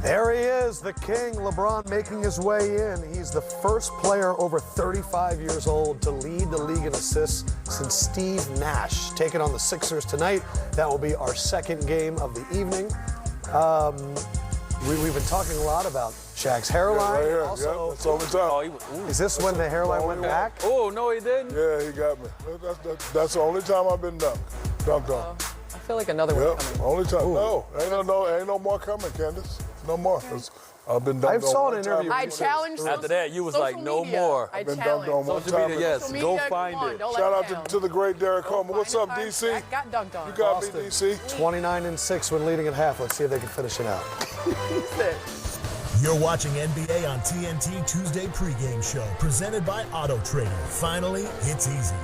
There he is, the king, LeBron, making his way in. He's the first player over 35 years old to lead the league in assists since Steve Nash. Taking on the Sixers tonight. That will be our second game of the evening. We've been talking a lot about Shaq's hairline. Yeah, right here. Also, that's all the time. is this when the hairline went back? Oh, no, he didn't. Yeah, he got me. That's the only time I've been dunked on. I feel like another one coming. Only time. Ooh. No, ain't no more coming, Candace. No more. I've been dunked on. I saw an one interview. time. I challenged After that, you was like, no media. more. I I've been dunked on one Social time. media, yes. Social Go media, find come on, it. don't let Shout me out down. to the great Derek Coleman. What's up, DC? I got dunked on. You got Boston. me, DC. 29-6 when leading at half. Let's see if they can finish it out. You're watching NBA on TNT Tuesday pregame show, presented by Auto Trader. Finally, it's easy.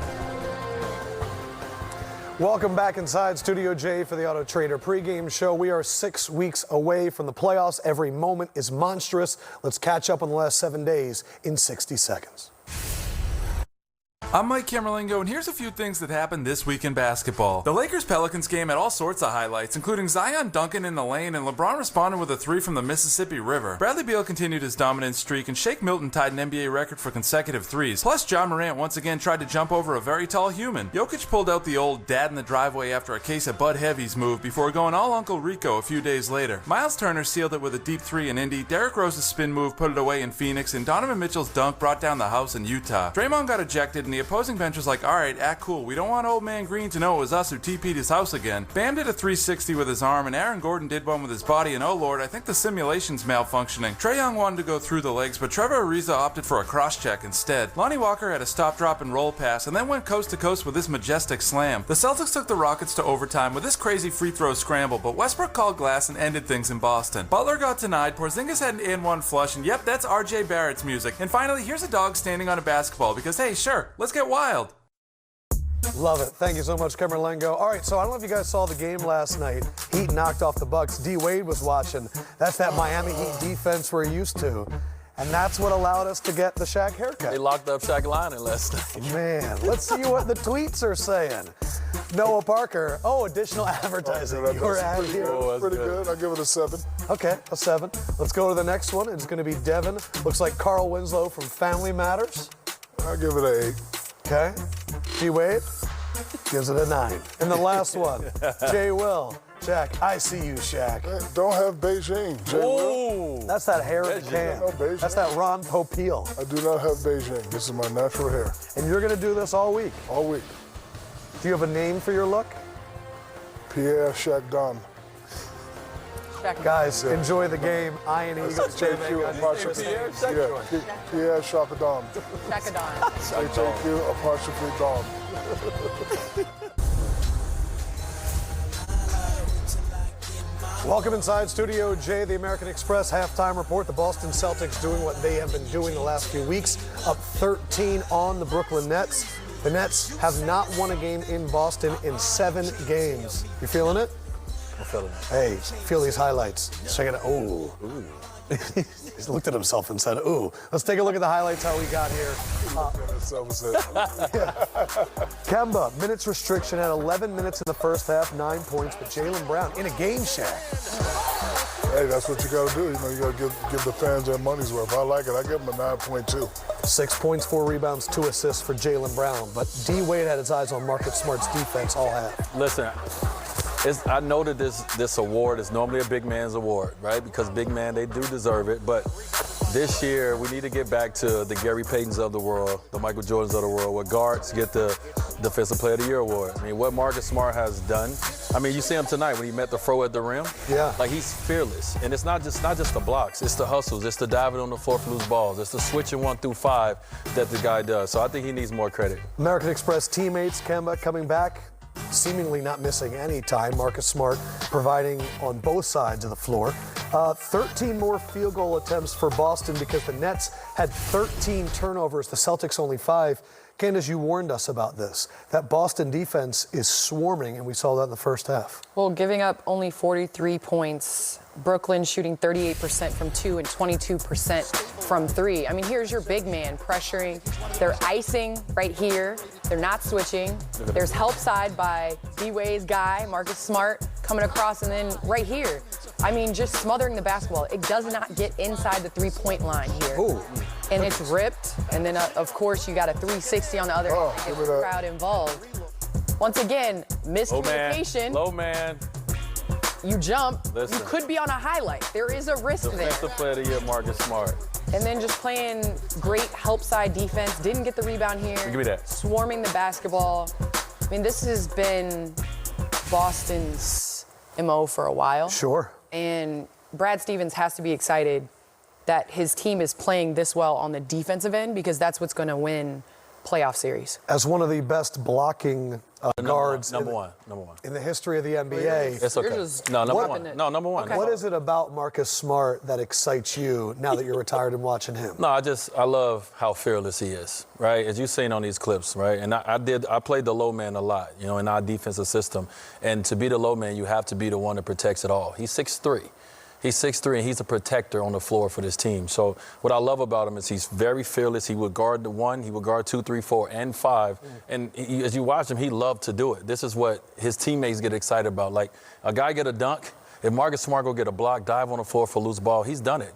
Welcome back inside Studio J for the Auto Trader pregame show. We are 6 weeks away from the playoffs. Every moment is monstrous. Let's catch up on the last 7 days in 60 seconds. I'm Mike Camerlingo, and here's a few things that happened this week in basketball. The Lakers-Pelicans game had all sorts of highlights, including Zion dunking in the lane and LeBron responding with a three from the Mississippi River. Bradley Beal continued his dominant streak, and Shake Milton tied an NBA record for consecutive threes. Plus, John Morant once again tried to jump over a very tall human. Jokic pulled out the old dad in the driveway after a case of Bud Heavy's move before going all Uncle Rico a few days later. Miles Turner sealed it with a deep three in Indy. Derrick Rose's spin move put it away in Phoenix, and Donovan Mitchell's dunk brought down the house in Utah. Draymond got ejected, and the opposing bench was like, all right, act cool. We don't want old man Green to know it was us who TP'd his house again. Bam did a 360 with his arm, and Aaron Gordon did one with his body, and oh lord, I think the simulation's malfunctioning. Trae Young wanted to go through the legs, but Trevor Ariza opted for a cross-check instead. Lonnie Walker had a stop, drop, and roll pass, and then went coast to coast with this majestic slam. The Celtics took the Rockets to overtime with this crazy free throw scramble, but Westbrook called glass and ended things in Boston. Butler got denied, Porzingis had an and-one flush, and yep, that's RJ Barrett's music. And finally, here's a dog standing on a basketball, because hey, sure, let's get wild. Love it. Thank you so much, Camerlengo. All right, so I don't know if you guys saw the game last night. Heat knocked off the Bucks. D. Wade was watching. That's that Miami Heat defense we're used to. And that's what allowed us to get the Shaq haircut. They locked up Shaq Lyon last night. Man, let's see what the tweets are saying. Noah Parker. Oh, additional advertising. Your ad here. Oh, Pretty good. I'll give it a 7. Okay, a 7. Let's go to the next one. It's going to be Devin. Looks like Carl Winslow from Family Matters. I'll give it an 8. Okay. D. Wade gives it a 9. And the last one, Jay Will. Shaq, I see you, Shaq. Don't have Beijing. Jay Will. That's that hair in the can. No Beijing. That's that Ron Popeil. I do not have Beijing. This is my natural hair. And you're going to do this all week. All week. Do you have a name for your look? Pierre Shaq Don. Guys, enjoy the game. Iron Eagles. HAQ apostrophe. Pierre Shaqadon. Shaqadon. HAQ apostrophe Don. Welcome inside Studio J, the American Express halftime report. The Boston Celtics doing what they have been doing the last few weeks, up 13 on the Brooklyn Nets. The Nets have not won a game in Boston in 7 games. You feeling it? I'm feeling it. Hey, feel these highlights. Check it out. Ooh. He looked at himself and said, ooh. Let's take a look at the highlights, how we got here. Kemba, minutes restriction at 11 minutes in the first half, 9 points, but Jaylen Brown in a game, Shaq. Hey, that's what you got to do. You know, you got to give the fans their money's worth. I like it. I give them a 9.2. 6 points, 4 rebounds, 2 assists for Jaylen Brown. But D. Wade had his eyes on Marcus Smart's defense all half. Listen, I know that this award is normally a big man's award, right? Because big man, they do deserve it. But this year, we need to get back to the Gary Paytons of the world, the Michael Jordans of the world, where guards get the Defensive Player of the Year award. I mean, what Marcus Smart has done. I mean, you see him tonight when he met the fro at the rim. Yeah. Like, he's fearless. And it's not just the blocks. It's the hustles. It's the diving on the floor for loose balls. It's the switching 1 through 5 that the guy does. So I think he needs more credit. American Express teammates, Kemba coming back, seemingly not missing any time. Marcus Smart providing on both sides of the floor. 13 more field goal attempts for Boston because the Nets had 13 turnovers. The Celtics only 5. Candace, you warned us about this. That Boston defense is swarming, and we saw that in the first half. Well, giving up only 43 points. Brooklyn shooting 38% from 2 and 22% from 3. I mean, here's your big man pressuring. They're icing right here. They're not switching. There's help side by D-Wade's guy, Marcus Smart, coming across, and then right here, I mean, just smothering the basketball. It does not get inside the three-point line here. Ooh. And it's ripped. And then, of course, you got a 360 on the other end to get the crowd involved. Once again, miscommunication. Low man. You jump. Listen. You could be on a highlight. There is a risk there. Defensive player of the year, Marcus Smart. And then just playing great help side defense. Didn't get the rebound here. Give me that. Swarming the basketball. I mean, this has been Boston's MO for a while. Sure. And Brad Stevens has to be excited that his team is playing this well on the defensive end, because that's what's going to win playoff series. As one of the best blocking guards Number one. in the history of the NBA. It's okay. Number one. What is it about Marcus Smart that excites you now that you're retired and watching him? No, I love how fearless he is, right? As you've seen on these clips, right? And I played the low man a lot, you know, in our defensive system. And to be the low man, you have to be the one that protects it all. He's 6'3". He's 6'3", and he's a protector on the floor for this team. So what I love about him is he's very fearless. He would guard the 1, he would guard 2, 3, 4, and 5. And as you watch him, he loved to do it. This is what his teammates get excited about. Like, a guy get a dunk, if Marcus Smart go get a block, dive on the floor for a loose ball, he's done it.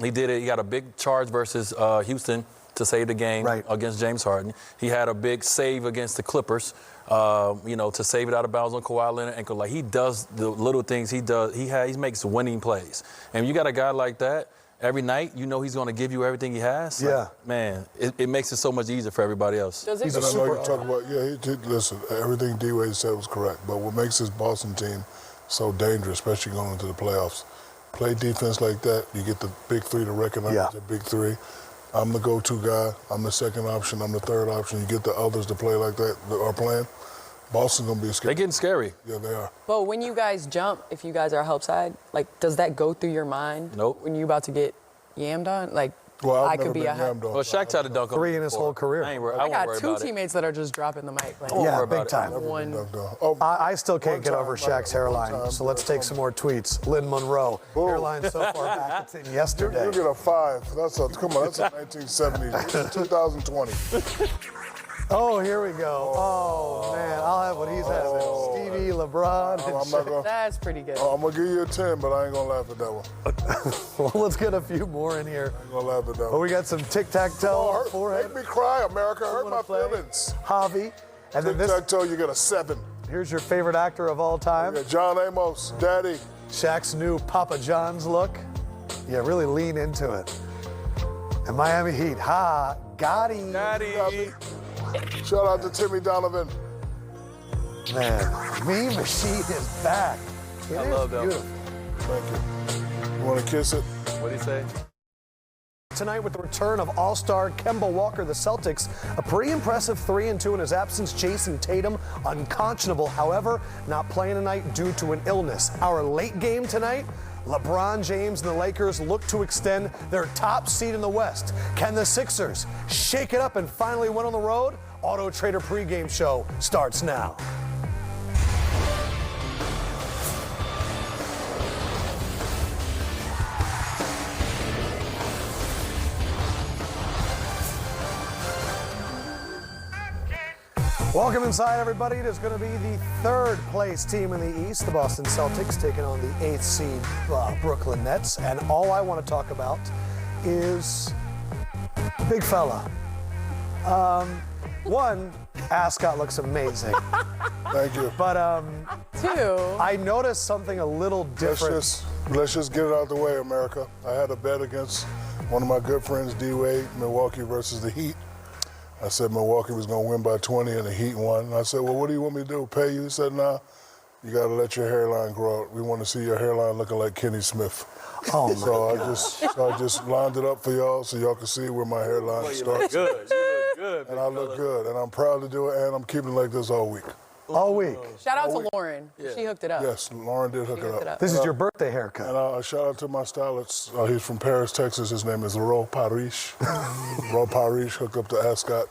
He did it. He got a big charge versus Houston to save the game against James Harden. He had a big save against the Clippers, to save it out of bounds on Kawhi Leonard ankle. Like, he does the little things he does. He makes winning plays. And you got a guy like that, every night, you know he's going to give you everything he has. Yeah. Like, man, it makes it so much easier for everybody else. He's a I know super. you talk about, listen, everything D-Wade said was correct. But what makes this Boston team so dangerous, especially going into the playoffs, play defense like that, you get the big three to recognize the big three. I'm the go-to guy. I'm the second option. I'm the third option. You get the others to play like that that are playing. Boston's going to be scary. They're getting scary. Yeah, they are. But when you guys jump, if you guys are help side, like, does that go through your mind? Nope. When you're about to get yammed on? Like, Well, I've I never could be been a yammed on. Well, Shaq tried to dunk on 3 in his whole career. I I got won't 2 worry about teammates that are just dropping the mic. Like, Yeah, worry big about it. time. one. I still can't get over One Shaq's hairline, so let's take some more tweets. Lynn Monroe, hairline so far back, it's in yesterday. You get a 5. That's a 1970s. It's 2020. Oh, here we go. Oh, man, I'll have what he's having. Stevie, LeBron, and I'm not gonna. That's pretty good. I'm gonna give you a 10, but I ain't gonna laugh at that one. Well, let's get a few more in here. I ain't gonna laugh at that Oh, one. we got some tic-tac-toe forehead. Make me cry, America. Hurt my Wanna play? feelings. Javi. And then this, Tic-tac-toe, you get a 7. here's your favorite actor of all time. Yeah, John Amos, Daddy. Shaq's new Papa John's look. Yeah, really lean into it. And Miami Heat. Ha, Gotti. Daddy. Shout out to Timmy Donovan. Man, Mean Machine is back. It I is love that one. beautiful. Thank you. You want to kiss it? What'd he say? Tonight with the return of All-Star Kemba Walker, the Celtics, a pretty impressive 3-2 in his absence. Jason Tatum, unconscionable, however, not playing tonight due to an illness. Our late game tonight, LeBron James and the Lakers look to extend their top seed in the West. Can the Sixers shake it up and finally win on the road? Auto Trader pregame show starts now. Welcome inside, everybody. It is going to be the third place team in the East, the Boston Celtics, taking on the 8th seed Brooklyn Nets. And all I want to talk about is big fella. One, Ascot looks amazing. Thank you. But 2. I noticed something a little different. Let's just get it out of the way, America. I had a bet against one of my good friends, D-Wade, Milwaukee versus the Heat. I said Milwaukee was going to win by 20 and the Heat won. And I said, well, what do you want me to do, pay you? He said, nah, you got to let your hairline grow out. We want to see your hairline looking like Kenny Smith. Oh, my So God. I just lined it up for y'all so y'all can see where my hairline starts. Good. You look good. And I look good, and I'm proud to do it, and I'm keeping it like this all week. All week. Shout out to Lauren. She hooked it up. Yes, Lauren did hook hooked it it up. up. This is your birthday haircut. And shout out to my stylist. He's from Paris, Texas. His name is Ro Parish. Ro Parish hooked up to Ascot.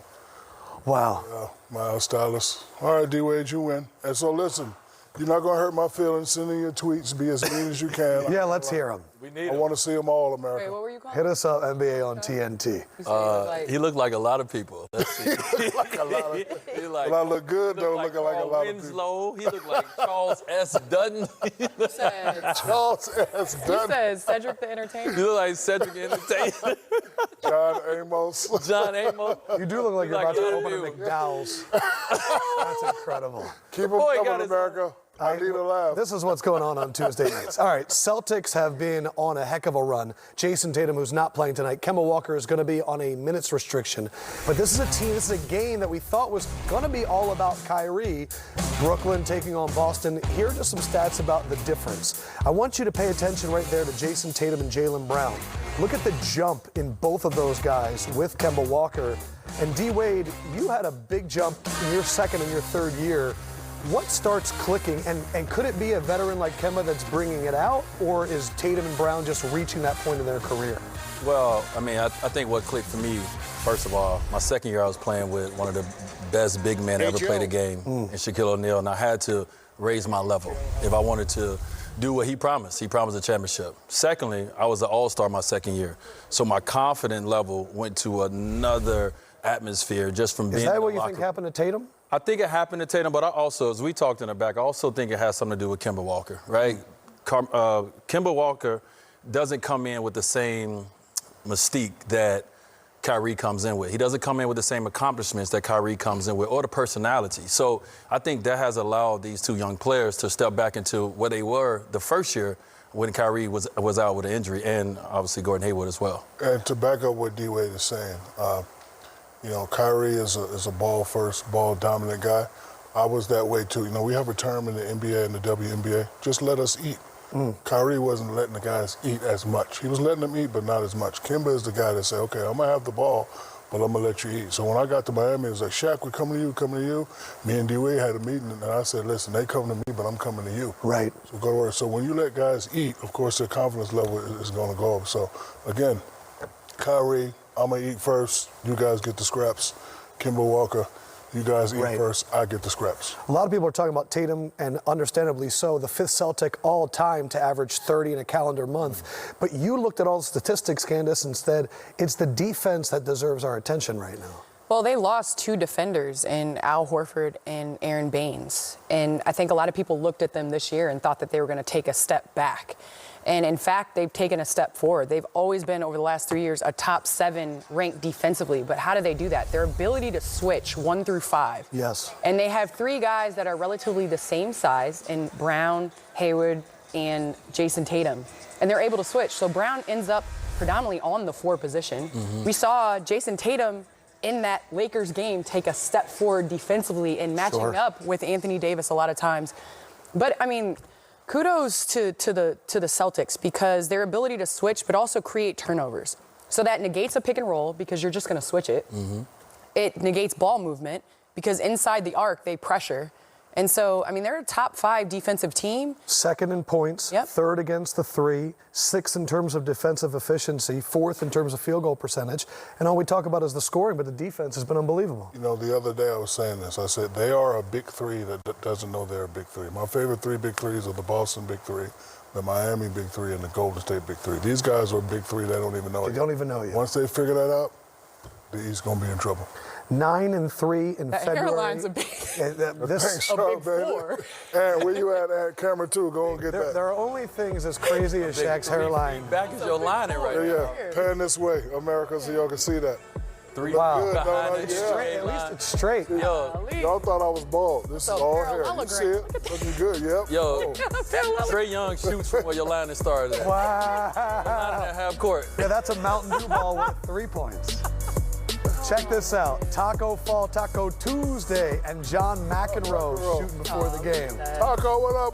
Wow. My stylist. All right, D-Wade, you win. And so listen, you're not going to hurt my feelings. Send in your tweets. Be as mean as you can. Yeah, let's hear them. We need I him. want to see them all, America. Wait, what were you calling? Hit us up, NBA on TNT. He looked like a lot of people. Let's see. Like a lot of, He like, but I look good, he though, looked looking like a Carl lot of people. Winslow. He looked like Charles S. Dutton. Said, Charles S. who Dutton, says Cedric the Entertainer? You look like Cedric Entertainer. John Amos. John Amos. You do look like you're Like about to you open a do. McDowell's. That's incredible. Keep them Boy, got coming, his- America. I need a laugh. This is what's going on Tuesday nights. All right, Celtics have been on a heck of a run. Jason Tatum, who's not playing tonight. Kemba Walker is going to be on a minutes restriction. But this is a game that we thought was going to be all about Kyrie. Brooklyn taking on Boston. Here are just some stats about the difference. I want you to pay attention right there to Jason Tatum and Jaylen Brown. Look at the jump in both of those guys with Kemba Walker. And D-Wade, you had a big jump in your second and your third year. What starts clicking, and could it be a veteran like Kemba that's bringing it out, or is Tatum and Brown just reaching that point in their career? Well, I mean, I think what clicked for me, first of all, my second year I was playing with one of the best big men to ever play the game, in Shaquille O'Neal, and I had to raise my level if I wanted to do what he promised. He promised a championship. Secondly, I was an all-star my second year, so my confidence level went to another atmosphere just from being Is that in what the you locker think room. happened to Tatum? I think it happened to Tatum, but I also, as we talked in the back, I also think it has something to do with Kemba Walker, right? Kemba Walker doesn't come in with the same mystique that Kyrie comes in with. He doesn't come in with the same accomplishments that Kyrie comes in with, or the personality. So I think that has allowed these two young players to step back into what they were the first year when Kyrie was out with an injury, and obviously Gordon Hayward as well. And to back up what D-Wade is saying, you know, Kyrie is a ball-first, ball-dominant guy. I was that way, too. You know, we have a term in the NBA and the WNBA, just let us eat. Kyrie wasn't letting the guys eat as much. He was letting them eat, but not as much. Kemba is the guy that said, okay, I'm going to have the ball, but I'm going to let you eat. So when I got to Miami, it was like, Shaq, we're coming to you. Me and D-Wade had a meeting, and I said, listen, they come to me, but I'm coming to you. Right. So go to work. So when you let guys eat, of course, their confidence level is going to go up. So, again, Kyrie, I'm going to eat first. You guys get the scraps. Kemba Walker, you guys eat first. I get the scraps. A lot of people are talking about Tatum, and understandably so, the fifth Celtic all time to average 30 in a calendar month. But you looked at all the statistics, Candace, and said it's the defense that deserves our attention right now. Well, they lost two defenders in Al Horford and Aaron Baines. And I think a lot of people looked at them this year and thought that they were going to take a step back. And in fact, they've taken a step forward. They've always been, over the last 3 years, a top 7 ranked defensively. But how do they do that? Their ability to switch 1 through 5. Yes. And they have 3 guys that are relatively the same size in Brown, Hayward, and Jason Tatum. And they're able to switch. So Brown ends up predominantly on the 4 position. We saw Jason Tatum in that Lakers game take a step forward defensively and matching up with Anthony Davis a lot of times. But, I mean, kudos to the Celtics, because their ability to switch but also create turnovers. So that negates a pick and roll because you're just going to switch it. It negates ball movement because inside the arc they pressure. And so, I mean, they're a top 5 defensive team. Second in points, third against the 3, 6th in terms of defensive efficiency, 4th in terms of field goal percentage. And all we talk about is the scoring, but the defense has been unbelievable. You know, the other day I was saying this. I said they are a big 3 that doesn't know they're a big 3. My favorite 3 big 3s are the Boston big 3, the Miami big 3, and the Golden State big 3. These guys are big 3. They don't even know it. They don't even know yet. Once they figure that out, the East going to be in trouble. 9-3 in That February. hairline's a big, This, a big 4. And where you at camera 2, go and get that. there are only things as crazy as Shaq's hairline. Back is your lining right now. Yeah, pan this way, America, so y'all can see that. 3 Wow. Good, behind no, it. It's straight, at least it's straight. Yo, Y'all thought I was bald. This is all hair. You see it? Looking good, yep. yo, Trey Young shoots from where your line started at. Wow. 9.5 court. Yeah, that's a Mountain Dew ball with 3 points. Check this out. Taco Fall Taco Tuesday, and John McEnroe shooting before the game. Taco, what up?